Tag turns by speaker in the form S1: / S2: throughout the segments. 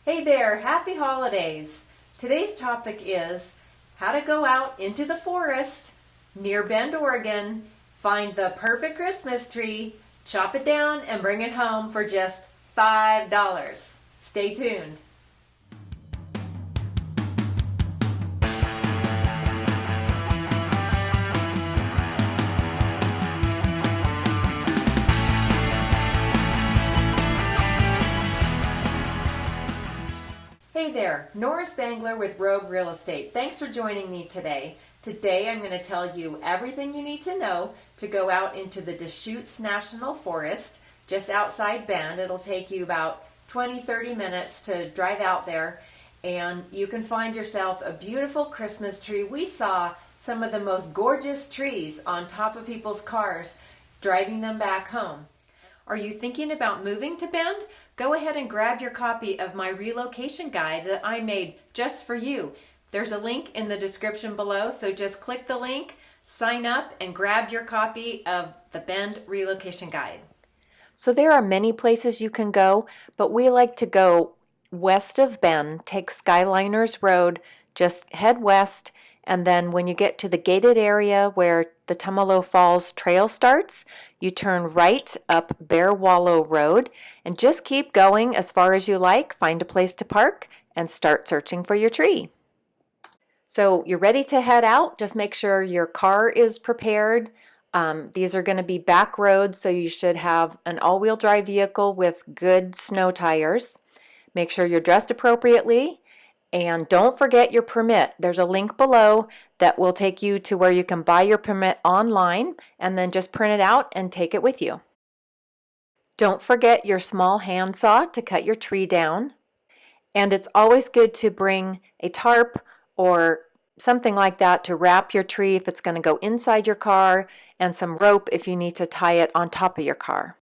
S1: Hey there, happy holidays! Today's topic is how to go out into the forest near Bend, Oregon, find the perfect Christmas tree, chop it down, and bring it home for just $5. Stay tuned. Hey there, Nora Spangler with Rogue Real Estate. Thanks for joining me today. Today I'm going to tell you everything you need to know to go out into the Deschutes National Forest just outside Bend. It'll take you about 20-30 minutes to drive out there, and you can find yourself a beautiful Christmas tree. We saw some of the most gorgeous trees on top of people's cars driving them back home. Are you thinking about moving to Bend? Go ahead and grab your copy of my relocation guide that I made just for you. There's a link in the description below, so just click the link, sign up, and grab your copy of the Bend relocation guide. So there are many places you can go, but we like to go west of Bend, take Skyliners Road, just head west, and then when you get to the gated area where the Tumalo Falls Trail starts, you turn right up Bear Wallow Road and just keep going as far as you like, find a place to park, and start searching for your tree. So you're ready to head out. Just make sure your car is prepared. These are going to be back roads, so you should have an all-wheel drive vehicle with good snow tires. Make sure you're dressed appropriately. And don't forget your permit. There's a link below that will take you to where you can buy your permit online and then just print it out and take it with you. Don't forget your small handsaw to cut your tree down. And it's always good to bring a tarp or something like that to wrap your tree if it's going to go inside your car, and some rope if you need to tie it on top of your car.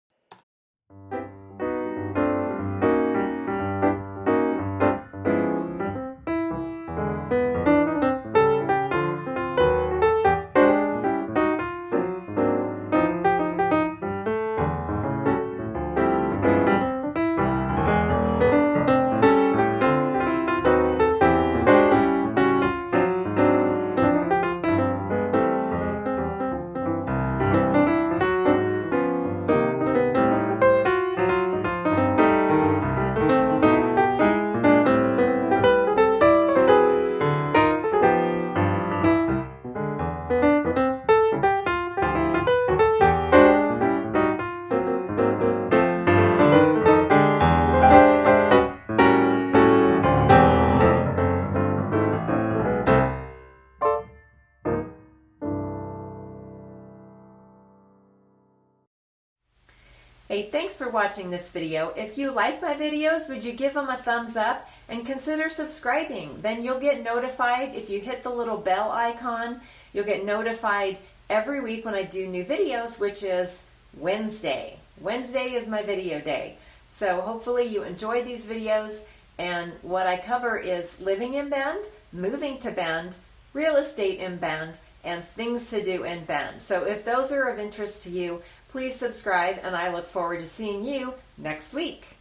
S1: Hey, thanks for watching this video. If you like my videos, would you give them a thumbs up and consider subscribing? Then you'll get notified if you hit the little bell icon. You'll get notified every week when I do new videos, which is Wednesday. Wednesday is my video day. So hopefully you enjoy these videos, and what I cover is living in Bend, moving to Bend, real estate in Bend, and things to do in Bend. So if those are of interest to you, please subscribe, and I look forward to seeing you next week.